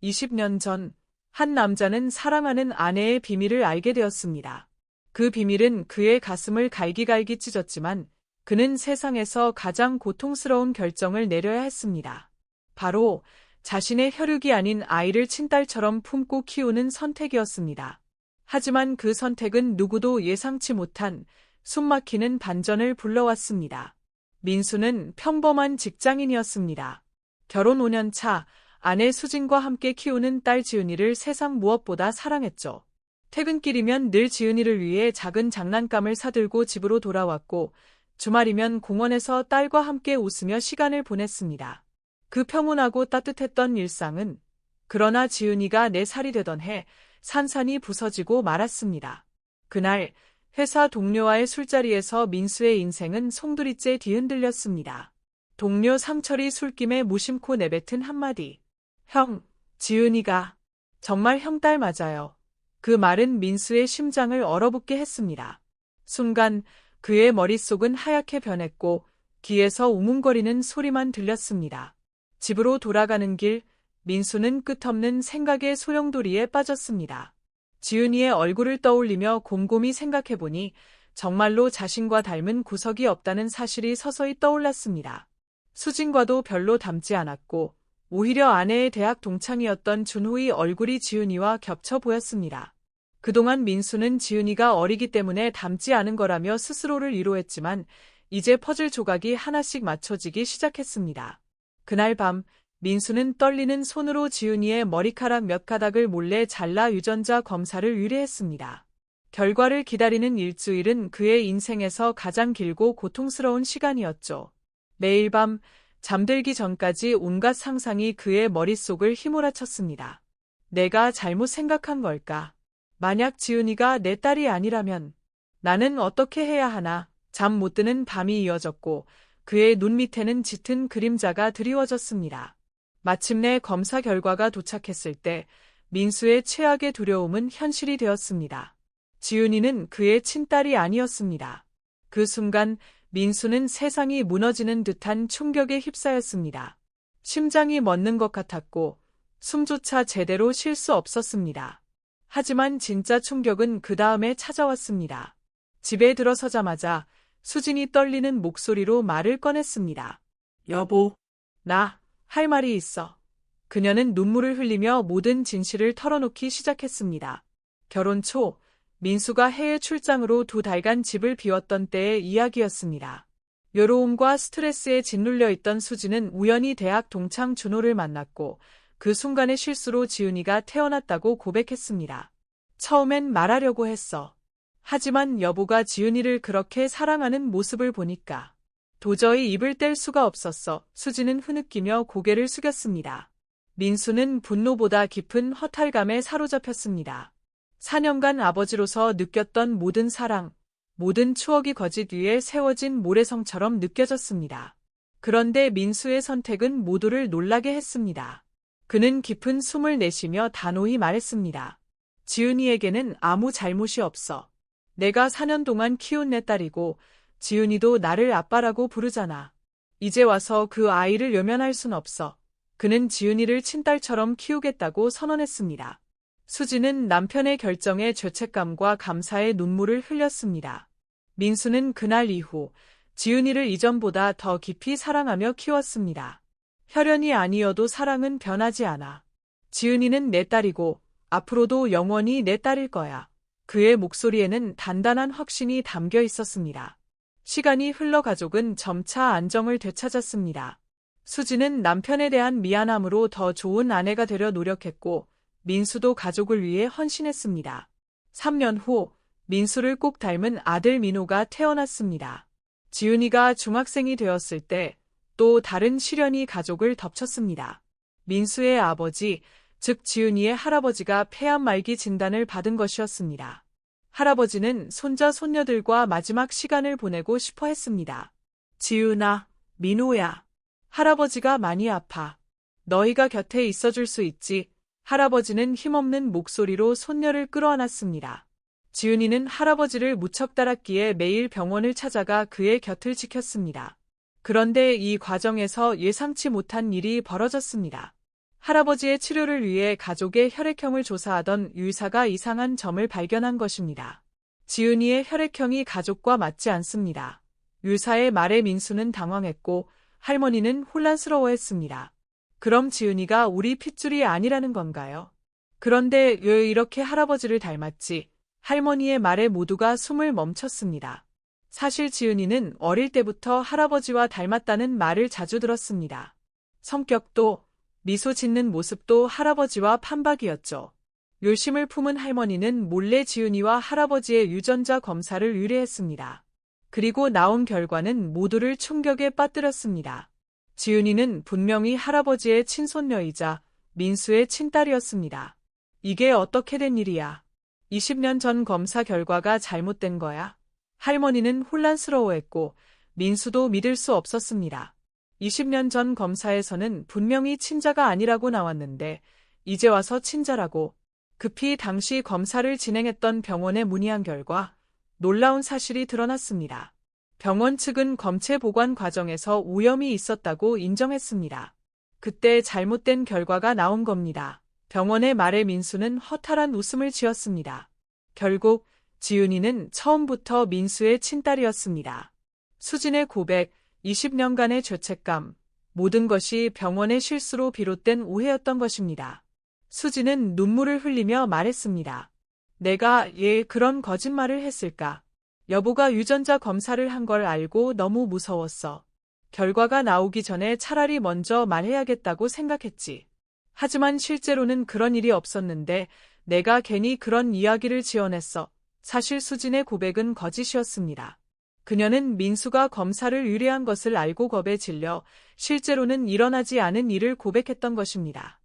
20년 전, 한 남자는 사랑하는 아내의 비밀을 알게 되었습니다. 그 비밀은 그의 가슴을 갈기갈기 찢었지만 그는 세상에서 가장 고통스러운 결정을 내려야 했습니다. 바로 자신의 혈육이 아닌 아이를 친딸처럼 품고 키우는 선택이었습니다. 하지만 그 선택은 누구도 예상치 못한 숨막히는 반전을 불러왔습니다. 민수는 평범한 직장인이었습니다. 결혼 5년 차 아내 수진과 함께 키우는 딸 지은이를 세상 무엇보다 사랑했죠. 퇴근길이면 늘 지은이를 위해 작은 장난감을 사들고 집으로 돌아왔고 주말이면 공원에서 딸과 함께 웃으며 시간을 보냈습니다. 그 평온하고 따뜻했던 일상은 그러나 지은이가 4살이 되던 해 산산이 부서지고 말았습니다. 그날 회사 동료와의 술자리에서 민수의 인생은 송두리째 뒤흔들렸습니다. 동료 상철이 술김에 무심코 내뱉은 한마디. 형, 지은이가 정말 형 딸 맞아요. 그 말은 민수의 심장을 얼어붙게 했습니다. 순간 그의 머릿속은 하얗게 변했고 귀에서 우문거리는 소리만 들렸습니다. 집으로 돌아가는 길, 민수는 끝없는 생각의 소용돌이에 빠졌습니다. 지은이의 얼굴을 떠올리며 곰곰이 생각해보니 정말로 자신과 닮은 구석이 없다는 사실이 서서히 떠올랐습니다. 수진과도 별로 닮지 않았고 오히려 아내의 대학 동창이었던 준호의 얼굴이 지은이와 겹쳐 보였습니다. 그동안 민수는 지은이가 어리기 때문에 닮지 않은 거라며 스스로를 위로했지만 이제 퍼즐 조각이 하나씩 맞춰지기 시작했습니다. 그날 밤 민수는 떨리는 손으로 지은이의 머리카락 몇 가닥을 몰래 잘라 유전자 검사를 의뢰했습니다. 결과를 기다리는 일주일은 그의 인생에서 가장 길고 고통스러운 시간이었죠. 매일 밤 잠들기 전까지 온갖 상상이 그의 머릿속을 휘몰아쳤습니다. 내가 잘못 생각한 걸까? 만약 지은이가 내 딸이 아니라면 나는 어떻게 해야 하나? 잠 못 드는 밤이 이어졌고 그의 눈 밑에는 짙은 그림자가 드리워졌습니다. 마침내 검사 결과가 도착했을 때 민수의 최악의 두려움은 현실이 되었습니다. 지은이는 그의 친딸이 아니었습니다. 그 순간 민수는 세상이 무너지는 듯한 충격에 휩싸였습니다. 심장이 멎는 것 같았고 숨조차 제대로 쉴 수 없었습니다. 하지만 진짜 충격은 그 다음에 찾아왔습니다. 집에 들어서자마자 수진이 떨리는 목소리로 말을 꺼냈습니다. 여보, 나 할 말이 있어. 그녀는 눈물을 흘리며 모든 진실을 털어놓기 시작했습니다. 결혼 초 민수가 해외 출장으로 2달간 집을 비웠던 때의 이야기였습니다. 외로움과 스트레스에 짓눌려 있던 수지는 우연히 대학 동창 준호를 만났고 그 순간의 실수로 지은이가 태어났다고 고백했습니다. 처음엔 말하려고 했어. 하지만 여보가 지은이를 그렇게 사랑하는 모습을 보니까 도저히 입을 뗄 수가 없었어. 수지는 흐느끼며 고개를 숙였습니다. 민수는 분노보다 깊은 허탈감에 사로잡혔습니다. 4년간 아버지로서 느꼈던 모든 사랑, 모든 추억이 거짓 위에 세워진 모래성처럼 느껴졌습니다. 그런데 민수의 선택은 모두를 놀라게 했습니다. 그는 깊은 숨을 내쉬며 단호히 말했습니다. 지은이에게는 아무 잘못이 없어. 내가 4년 동안 키운 내 딸이고 지은이도 나를 아빠라고 부르잖아. 이제 와서 그 아이를 외면할 순 없어. 그는 지은이를 친딸처럼 키우겠다고 선언했습니다. 수지는 남편의 결정에 죄책감과 감사의 눈물을 흘렸습니다. 민수는 그날 이후 지은이를 이전보다 더 깊이 사랑하며 키웠습니다. 혈연이 아니어도 사랑은 변하지 않아. 지은이는 내 딸이고 앞으로도 영원히 내 딸일 거야. 그의 목소리에는 단단한 확신이 담겨 있었습니다. 시간이 흘러 가족은 점차 안정을 되찾았습니다. 수지는 남편에 대한 미안함으로 더 좋은 아내가 되려 노력했고 민수도 가족을 위해 헌신했습니다. 3년 후 민수를 꼭 닮은 아들 민호가 태어났습니다. 지은이가 중학생이 되었을 때 또 다른 시련이 가족을 덮쳤습니다. 민수의 아버지, 즉 지은이의 할아버지가 폐암 말기 진단을 받은 것이었습니다. 할아버지는 손자 손녀들과 마지막 시간을 보내고 싶어 했습니다. 지은아, 민호야. 할아버지가 많이 아파. 너희가 곁에 있어줄 수 있지. 할아버지는 힘없는 목소리로 손녀를 끌어안았습니다. 지은이는 할아버지를 무척 따랐기에 매일 병원을 찾아가 그의 곁을 지켰습니다. 그런데 이 과정에서 예상치 못한 일이 벌어졌습니다. 할아버지의 치료를 위해 가족의 혈액형을 조사하던 의사가 이상한 점을 발견한 것입니다. 지은이의 혈액형이 가족과 맞지 않습니다. 의사의 말에 민수는 당황했고 할머니는 혼란스러워했습니다. 그럼 지은이가 우리 핏줄이 아니라는 건가요? 그런데 왜 이렇게 할아버지를 닮았지? 할머니의 말에 모두가 숨을 멈췄습니다. 사실 지은이는 어릴 때부터 할아버지와 닮았다는 말을 자주 들었습니다. 성격도 미소 짓는 모습도 할아버지와 판박이었죠. 열심을 품은 할머니는 몰래 지은이와 할아버지의 유전자 검사를 의뢰했습니다. 그리고 나온 결과는 모두를 충격에 빠뜨렸습니다. 지은이는 분명히 할아버지의 친손녀이자 민수의 친딸이었습니다. 이게 어떻게 된 일이야? 20년 전 검사 결과가 잘못된 거야? 할머니는 혼란스러워했고 민수도 믿을 수 없었습니다. 20년 전 검사에서는 분명히 친자가 아니라고 나왔는데 이제 와서 친자라고. 급히 당시 검사를 진행했던 병원에 문의한 결과 놀라운 사실이 드러났습니다. 병원 측은 검체 보관 과정에서 오염이 있었다고 인정했습니다. 그때 잘못된 결과가 나온 겁니다. 병원의 말에 민수는 허탈한 웃음을 지었습니다. 결국 지은이는 처음부터 민수의 친딸이었습니다. 수진의 고백, 20년간의 죄책감, 모든 것이 병원의 실수로 비롯된 오해였던 것입니다. 수진은 눈물을 흘리며 말했습니다. 내가 그런 거짓말을 했을까? 여보가 유전자 검사를 한 걸 알고 너무 무서웠어. 결과가 나오기 전에 차라리 먼저 말해야겠다고 생각했지. 하지만 실제로는 그런 일이 없었는데 내가 괜히 그런 이야기를 지어냈어. 사실 수진의 고백은 거짓이었습니다. 그녀는 민수가 검사를 의뢰한 것을 알고 겁에 질려 실제로는 일어나지 않은 일을 고백했던 것입니다.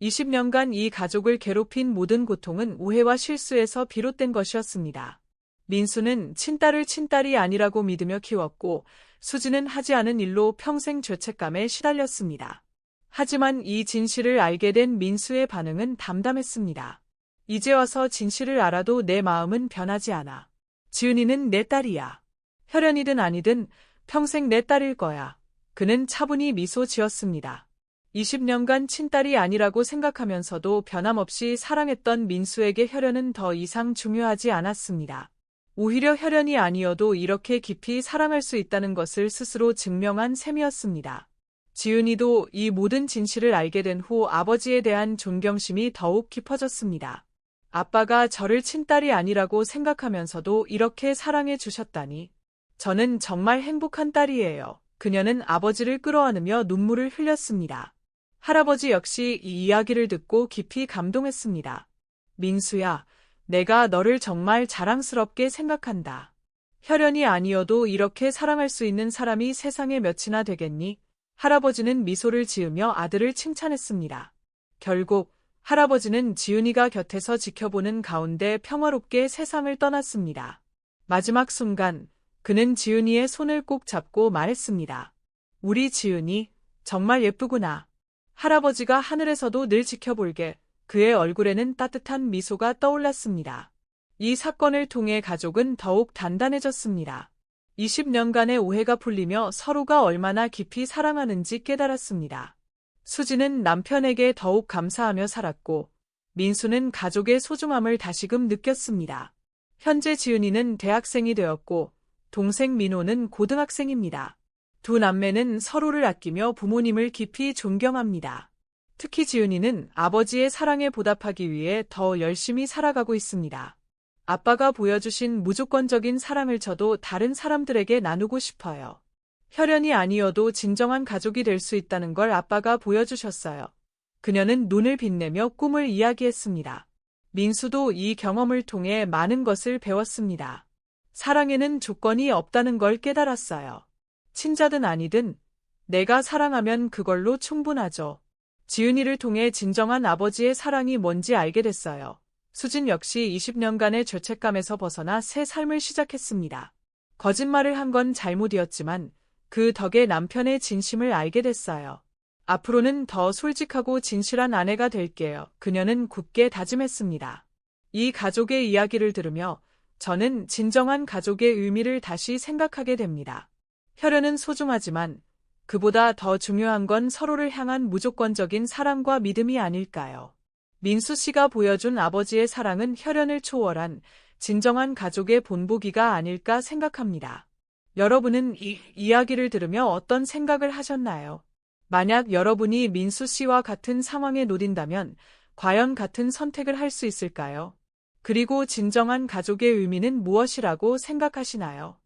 (20년간) 이 가족을 괴롭힌 모든 고통은 오해와 실수에서 비롯된 것이었습니다. 민수는 친딸을 친딸이 아니라고 믿으며 키웠고 수지는 하지 않은 일로 평생 죄책감에 시달렸습니다. 하지만 이 진실을 알게 된 민수의 반응은 담담했습니다. 이제 와서 진실을 알아도 내 마음은 변하지 않아. 지은이는 내 딸이야. 혈연이든 아니든 평생 내 딸일 거야. 그는 차분히 미소 지었습니다. 20년간 친딸이 아니라고 생각하면서도 변함없이 사랑했던 민수에게 혈연은 더 이상 중요하지 않았습니다. 오히려 혈연이 아니어도 이렇게 깊이 사랑할 수 있다는 것을 스스로 증명한 셈이었습니다. 지은이도 이 모든 진실을 알게 된 후 아버지에 대한 존경심이 더욱 깊어졌습니다. 아빠가 저를 친딸이 아니라고 생각하면서도 이렇게 사랑해 주셨다니. 저는 정말 행복한 딸이에요. 그녀는 아버지를 끌어안으며 눈물을 흘렸습니다. 할아버지 역시 이 이야기를 듣고 깊이 감동했습니다. 민수야, 내가 너를 정말 자랑스럽게 생각한다. 혈연이 아니어도 이렇게 사랑할 수 있는 사람이 세상에 몇이나 되겠니? 할아버지는 미소를 지으며 아들을 칭찬했습니다. 결국 할아버지는 지은이가 곁에서 지켜보는 가운데 평화롭게 세상을 떠났습니다. 마지막 순간 그는 지은이의 손을 꼭 잡고 말했습니다. 우리 지은이 정말 예쁘구나. 할아버지가 하늘에서도 늘 지켜볼게. 그의 얼굴에는 따뜻한 미소가 떠올랐습니다. 이 사건을 통해 가족은 더욱 단단해졌습니다. 20년간의 오해가 풀리며 서로가 얼마나 깊이 사랑하는지 깨달았습니다. 수지는 남편에게 더욱 감사하며 살았고 민수는 가족의 소중함을 다시금 느꼈습니다. 현재 지은이는 대학생이 되었고 동생 민호는 고등학생입니다. 두 남매는 서로를 아끼며 부모님을 깊이 존경합니다. 특히 지은이는 아버지의 사랑에 보답하기 위해 더 열심히 살아가고 있습니다. 아빠가 보여주신 무조건적인 사랑을 저도 다른 사람들에게 나누고 싶어요. 혈연이 아니어도 진정한 가족이 될 수 있다는 걸 아빠가 보여주셨어요. 그녀는 눈을 빛내며 꿈을 이야기했습니다. 민수도 이 경험을 통해 많은 것을 배웠습니다. 사랑에는 조건이 없다는 걸 깨달았어요. 친자든 아니든 내가 사랑하면 그걸로 충분하죠. 지은이를 통해 진정한 아버지의 사랑이 뭔지 알게 됐어요. 수진 역시 20년간의 죄책감에서 벗어나 새 삶을 시작했습니다. 거짓말을 한 건 잘못이었지만 그 덕에 남편의 진심을 알게 됐어요. 앞으로는 더 솔직하고 진실한 아내가 될게요. 그녀는 굳게 다짐했습니다. 이 가족의 이야기를 들으며 저는 진정한 가족의 의미를 다시 생각하게 됩니다. 혈연은 소중하지만 그보다 더 중요한 건 서로를 향한 무조건적인 사랑과 믿음이 아닐까요? 민수 씨가 보여준 아버지의 사랑은 혈연을 초월한 진정한 가족의 본보기가 아닐까 생각합니다. 여러분은 이 이야기를 들으며 어떤 생각을 하셨나요? 만약 여러분이 민수 씨와 같은 상황에 놓인다면 과연 같은 선택을 할 수 있을까요? 그리고 진정한 가족의 의미는 무엇이라고 생각하시나요?